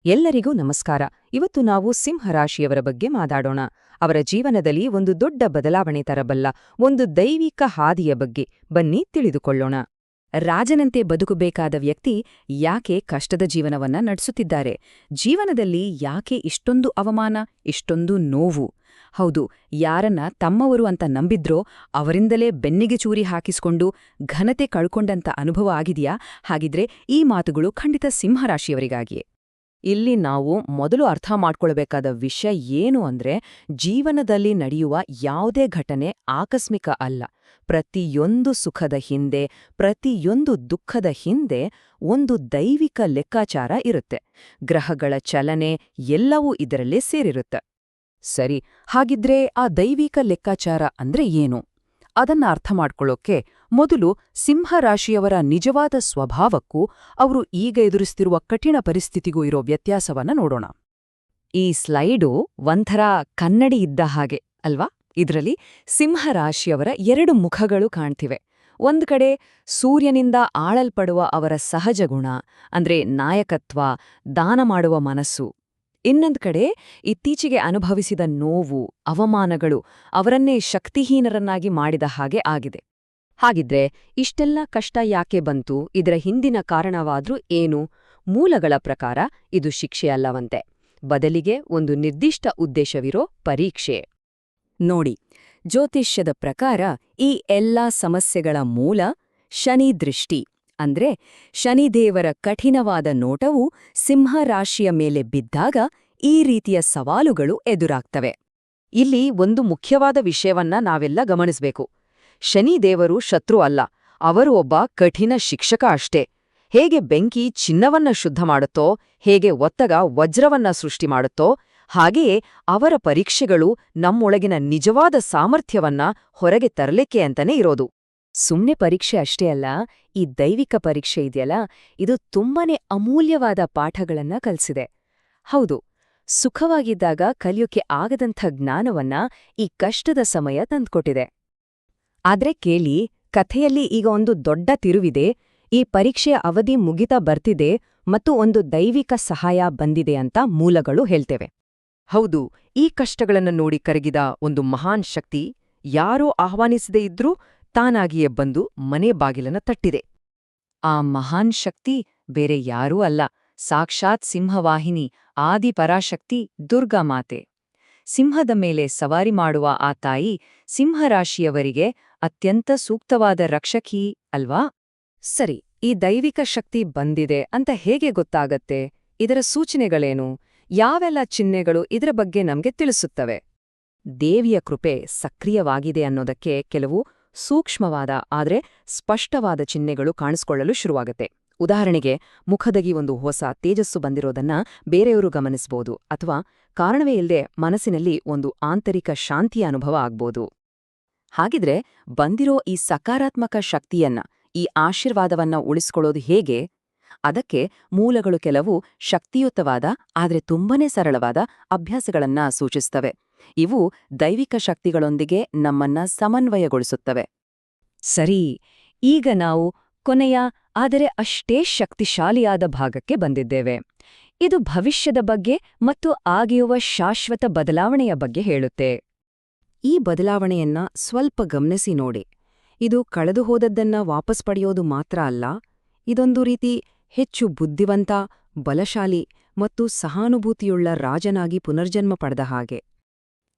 ಎಲ್ಲರಿಗೂ ನಮಸ್ಕಾರ. ಇವತ್ತು ನಾವು ಸಿಂಹರಾಶಿಯವರ ಬಗ್ಗೆ ಮಾತಾಡೋಣ. ಅವರ ಜೀವನದಲ್ಲಿ ಒಂದು ದೊಡ್ಡ ಬದಲಾವಣೆ ತರಬಲ್ಲ ಒಂದು ದೈವಿಕ ಹಾದಿಯ ಬಗ್ಗೆ ಬನ್ನಿ ತಿಳಿದುಕೊಳ್ಳೋಣ. ರಾಜನಂತೆ ಬದುಕಬೇಕಾದ ವ್ಯಕ್ತಿ ಯಾಕೆ ಕಷ್ಟದ ಜೀವನವನ್ನ ನಡೆಸುತ್ತಿದ್ದಾರೆ? ಜೀವನದಲ್ಲಿ ಯಾಕೆ ಇಷ್ಟೊಂದು ಅವಮಾನ, ಇಷ್ಟೊಂದು ನೋವು? ಹೌದು, ಯಾರನ್ನ ತಮ್ಮವರು ಅಂತ ನಂಬಿದ್ರೋ ಅವರಿಂದಲೇ ಬೆನ್ನಿಗೆ ಚೂರಿ ಹಾಕಿಸ್ಕೊಂಡು ಘನತೆ ಕಳ್ಕೊಂಡಂತ ಅನುಭವ ಆಗಿದೆಯಾ? ಹಾಗಿದ್ರೆ ಈ ಮಾತುಗಳು ಖಂಡಿತ ಸಿಂಹರಾಶಿಯವರಿಗಾಗಿಯೇ. ಇಲ್ಲಿ ನಾವು ಮೊದಲು ಅರ್ಥ ಮಾಡ್ಕೊಳ್ಬೇಕಾದ ವಿಷಯ ಏನು ಅಂದ್ರೆ, ಜೀವನದಲ್ಲಿ ನಡೆಯುವ ಯಾವುದೇ ಘಟನೆ ಆಕಸ್ಮಿಕ ಅಲ್ಲ. ಪ್ರತಿಯೊಂದು ಸುಖದ ಹಿಂದೆ, ಪ್ರತಿಯೊಂದು ದುಃಖದ ಹಿಂದೆ ಒಂದು ದೈವಿಕ ಲೆಕ್ಕಾಚಾರ ಇರುತ್ತೆ. ಗ್ರಹಗಳ ಚಲನೆ ಎಲ್ಲವೂ ಇದರಲ್ಲೇ ಸೇರಿರುತ್ತೆ. ಸರಿ, ಹಾಗಿದ್ರೆ ಆ ದೈವಿಕ ಲೆಕ್ಕಾಚಾರ ಅಂದ್ರೆ ಏನು? ಅದನ್ನ ಅರ್ಥ ಮಾಡ್ಕೊಳ್ಳೋಕೆ ಮೊದಲು ಸಿಂಹರಾಶಿಯವರ ನಿಜವಾದ ಸ್ವಭಾವಕ್ಕೂ ಅವರು ಈಗ ಎದುರಿಸ್ತಿರುವ ಕಠಿಣ ಪರಿಸ್ಥಿತಿಗೂ ಇರೋ ವ್ಯತ್ಯಾಸವನ್ನ ನೋಡೋಣ. ಈ ಸ್ಲೈಡು ಒಂಥರ ಕನ್ನಡಿ ಇದ್ದ ಹಾಗೆ ಅಲ್ವಾ? ಇದರಲ್ಲಿ ಸಿಂಹರಾಶಿಯವರ ಎರಡು ಮುಖಗಳು ಕಾಣ್ತಿವೆ. ಒಂದ್ ಕಡೆ ಸೂರ್ಯನಿಂದ ಆಳಲ್ಪಡುವ ಅವರ ಸಹಜ ಗುಣ, ಅಂದ್ರೆ ನಾಯಕತ್ವ, ದಾನ ಮಾಡುವ ಮನಸ್ಸು. ಇನ್ನೊಂದ್ ಕಡೆ ಇತ್ತೀಚೆಗೆ ಅನುಭವಿಸಿದ ನೋವು, ಅವಮಾನಗಳು ಅವರನ್ನೇ ಶಕ್ತಿಹೀನರನ್ನಾಗಿ ಮಾಡಿದ ಹಾಗೆ ಆಗಿದೆ. ಹಾಗಿದ್ರೆ ಇಷ್ಟೆಲ್ಲ ಕಷ್ಟ ಯಾಕೆ ಬಂತು? ಇದರ ಹಿಂದಿನ ಕಾರಣವಾದ್ರೂ ಏನು? ಮೂಲಗಳ ಪ್ರಕಾರ ಇದು ಶಿಕ್ಷೆಯಲ್ಲವಂತೆ, ಬದಲಿಗೆ ಒಂದು ನಿರ್ದಿಷ್ಟ ಉದ್ದೇಶವಿರೋ ಪರೀಕ್ಷೆ. ನೋಡಿ, ಜ್ಯೋತಿಷ್ಯದ ಪ್ರಕಾರ ಈ ಎಲ್ಲಾ ಸಮಸ್ಯೆಗಳ ಮೂಲ ಶನಿ ದೃಷ್ಟಿ. ಅಂದ್ರೆ ಶನಿದೇವರ ಕಠಿಣವಾದ ನೋಟವು ಸಿಂಹರಾಶಿಯ ಮೇಲೆ ಬಿದ್ದಾಗ ಈ ರೀತಿಯ ಸವಾಲುಗಳು ಎದುರಾಗ್ತವೆ. ಇಲ್ಲಿ ಒಂದು ಮುಖ್ಯವಾದ ವಿಷಯವನ್ನ ನಾವೆಲ್ಲ ಗಮನಿಸಬೇಕು. ಶನಿದೇವರು ಶತ್ರು ಅಲ್ಲ, ಅವರು ಒಬ್ಬ ಕಠಿಣ ಶಿಕ್ಷಕ ಅಷ್ಟೇ. ಹೇಗೆ ಬೆಂಕಿ ಚಿನ್ನವನ್ನ ಶುದ್ಧ ಮಾಡುತ್ತೋ, ಹೇಗೆ ಒತ್ತಗ ವಜ್ರವನ್ನ ಸೃಷ್ಟಿ ಮಾಡುತ್ತೋ, ಹಾಗೆಯೇ ಅವರ ಪರೀಕ್ಷೆಗಳು ನಮ್ಮೊಳಗಿನ ನಿಜವಾದ ಸಾಮರ್ಥ್ಯವನ್ನ ಹೊರಗೆ ತರಲಿಕ್ಕೆ ಅಂತಾನೆ ಇರೋದು. ಸುಮ್ನೆ ಪರೀಕ್ಷೆ ಅಷ್ಟೇ ಅಲ್ಲ, ಈ ದೈವಿಕ ಪರೀಕ್ಷೆ ಇದೆಯಲ್ಲ, ಇದು ತುಂಬಾನೇ ಅಮೂಲ್ಯವಾದ ಪಾಠಗಳನ್ನ ಕಲಿಸಿದೆ. ಹೌದು, ಸುಖವಾಗಿದ್ದಾಗ ಕಲಿಯೋಕೆ ಆಗದಂಥ ಜ್ಞಾನವನ್ನ ಈ ಕಷ್ಟದ ಸಮಯ ತಂದ್ಕೊಟ್ಟಿದೆ. ಆದ್ರೆ ಕೇಳಿ, ಕಥೆಯಲ್ಲಿ ಈಗ ಒಂದು ದೊಡ್ಡ ತಿರುವಿದೆ. ಈ ಪರೀಕ್ಷೆಯ ಅವಧಿ ಮುಗಿತಾ ಬರ್ತಿದೆ ಮತ್ತು ಒಂದು ದೈವಿಕ ಸಹಾಯ ಬಂದಿದೆ ಅಂತ ಮೂಲಗಳು ಹೇಳ್ತೇವೆ. ಹೌದು, ಈ ಕಷ್ಟಗಳನ್ನು ನೋಡಿ ಕರಗಿದ ಒಂದು ಮಹಾನ್ ಶಕ್ತಿ ಯಾರೋ ಆಹ್ವಾನಿಸದೇ ಇದ್ರೂ ತಾನಾಗಿಯೇ ಬಂದು ಮನೆ ಬಾಗಿಲನ್ನ ತಟ್ಟಿದೆ. ಆ ಮಹಾನ್ ಶಕ್ತಿ ಬೇರೆ ಯಾರೂ ಅಲ್ಲ, ಸಾಕ್ಷಾತ್ ಸಿಂಹವಾಹಿನಿ, ಆದಿಪರಾಶಕ್ತಿ ದುರ್ಗಾಮಾತೆ. ಸಿಂಹದ ಮೇಲೆ ಸವಾರಿ ಮಾಡುವ ಆ ತಾಯಿ ಸಿಂಹರಾಶಿಯವರಿಗೆ ಅತ್ಯಂತ ಸೂಕ್ತವಾದ ರಕ್ಷಕಿ ಅಲ್ವಾ? ಸರಿ, ಈ ದೈವಿಕ ಶಕ್ತಿ ಬಂದಿದೆ ಅಂತ ಹೇಗೆ ಗೊತ್ತಾಗತ್ತೆ? ಇದರ ಸೂಚನೆಗಳೇನು? ಯಾವೆಲ್ಲ ಚಿಹ್ನೆಗಳು ಇದರ ಬಗ್ಗೆ ನಮ್ಗೆ ತಿಳಿಸುತ್ತವೆ? ದೇವಿಯ ಕೃಪೆ ಸಕ್ರಿಯವಾಗಿದೆ ಅನ್ನೋದಕ್ಕೆ ಕೆಲವು ಸೂಕ್ಷ್ಮವಾದ ಆದ್ರೆ ಸ್ಪಷ್ಟವಾದ ಚಿಹ್ನೆಗಳು ಕಾಣಿಸ್ಕೊಳ್ಳಲು ಶುರುವಾಗತ್ತೆ. ಉದಾಹರಣೆಗೆ, ಮುಖದಗಿ ಒಂದು ಹೊಸ ತೇಜಸ್ಸು ಬಂದಿರೋದನ್ನ ಬೇರೆಯವರು ಗಮನಿಸಬಹುದು, ಅಥವಾ ಕಾರಣವೇ ಇಲ್ಲದೆ ಮನಸ್ಸಿನಲ್ಲಿ ಒಂದು ಆಂತರಿಕ ಶಾಂತಿಯ ಅನುಭವ ಆಗ್ಬೋದು. ಹಾಗಿದ್ರೆ ಬಂದಿರೋ ಈ ಸಕಾರಾತ್ಮಕ ಶಕ್ತಿಯನ್ನ, ಈ ಆಶೀರ್ವಾದವನ್ನ ಉಳಿಸ್ಕೊಳ್ಳೋದು ಹೇಗೆ? ಅದಕ್ಕೆ ಮೂಲಗಳು ಕೆಲವು ಶಕ್ತಿಯುತವಾದ ಆದ್ರೆ ತುಂಬನೇ ಸರಳವಾದ ಅಭ್ಯಾಸಗಳನ್ನ ಸೂಚಿಸ್ತವೆ. ಇವು ದೈವಿಕ ಶಕ್ತಿಗಳೊಂದಿಗೆ ನಮ್ಮನ್ನ ಸಮನ್ವಯಗೊಳಿಸುತ್ತವೆ. ಸರಿ, ಈಗ ನಾವು ಕೊನೆಯ ಆದರೆ ಅಷ್ಟೇ ಶಕ್ತಿಶಾಲಿಯಾದ ಭಾಗಕ್ಕೆ ಬಂದಿದ್ದೇವೆ. ಇದು ಭವಿಷ್ಯದ ಬಗ್ಗೆ ಮತ್ತು ಆಗಿರುವ ಶಾಶ್ವತ ಬದಲಾವಣೆಯ ಬಗ್ಗೆ ಹೇಳುತ್ತೆ. ಈ ಬದಲಾವಣೆಯನ್ನ ಸ್ವಲ್ಪ ಗಮನಿಸಿ ನೋಡಿ. ಇದು ಕಳೆದುಹೋದದ್ದನ್ನ ವಾಪಸ್ ಪಡೆಯೋದು ಮಾತ್ರ ಅಲ್ಲ, ಇದೊಂದು ರೀತಿ ಹೆಚ್ಚು ಬುದ್ಧಿವಂತ, ಬಲಶಾಲಿ ಮತ್ತು ಸಹಾನುಭೂತಿಯುಳ್ಳ ರಾಜನಾಗಿ ಪುನರ್ಜನ್ಮ ಪಡೆದ ಹಾಗೆ.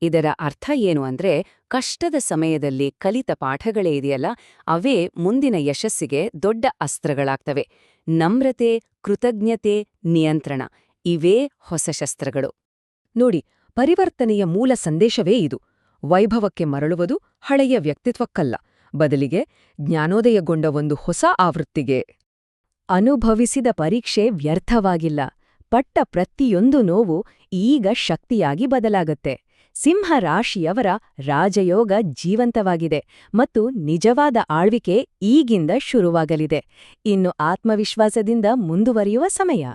ಇದರ ಅರ್ಥ ಏನು ಅಂದ್ರೆ, ಕಷ್ಟದ ಸಮಯದಲ್ಲಿ ಕಲಿತ ಪಾಠಗಳೇ ಇದೆಯಲ್ಲ, ಅವೇ ಮುಂದಿನ ಯಶಸ್ಸಿಗೆ ದೊಡ್ಡ ಅಸ್ತ್ರಗಳಾಗ್ತವೆ. ನಮ್ರತೆ, ಕೃತಜ್ಞತೆ, ನಿಯಂತ್ರಣ, ಇವೇ ಹೊಸ ಶಸ್ತ್ರಗಳು. ನೋಡಿ, ಪರಿವರ್ತನೆಯ ಮೂಲ ಸಂದೇಶವೇ ಇದು. ವೈಭವಕ್ಕೆ ಮರಳುವುದು ಹಳೆಯ ವ್ಯಕ್ತಿತ್ವಕ್ಕಲ್ಲ, ಬದಲಿಗೆ ಜ್ಞಾನೋದಯಗೊಂಡ ಒಂದು ಹೊಸ ಆವೃತ್ತಿಗೆ. ಅನುಭವಿಸಿದ ಪರೀಕ್ಷೆ ವ್ಯರ್ಥವಾಗಿಲ್ಲ, ಪಟ್ಟ ಪ್ರತಿಯೊಂದು ನೋವು ಈಗ ಶಕ್ತಿಯಾಗಿ ಬದಲಾಗತ್ತೆ. ಸಿಂಹರಾಶಿಯವರ ರಾಜಯೋಗ ಜೀವಂತವಾಗಿದೆ ಮತ್ತು ನಿಜವಾದ ಆಳ್ವಿಕೆ ಈಗಿಂದ ಶುರುವಾಗಲಿದೆ. ಇನ್ನು ಆತ್ಮವಿಶ್ವಾಸದಿಂದ ಮುಂದುವರಿಯುವ ಸಮಯ.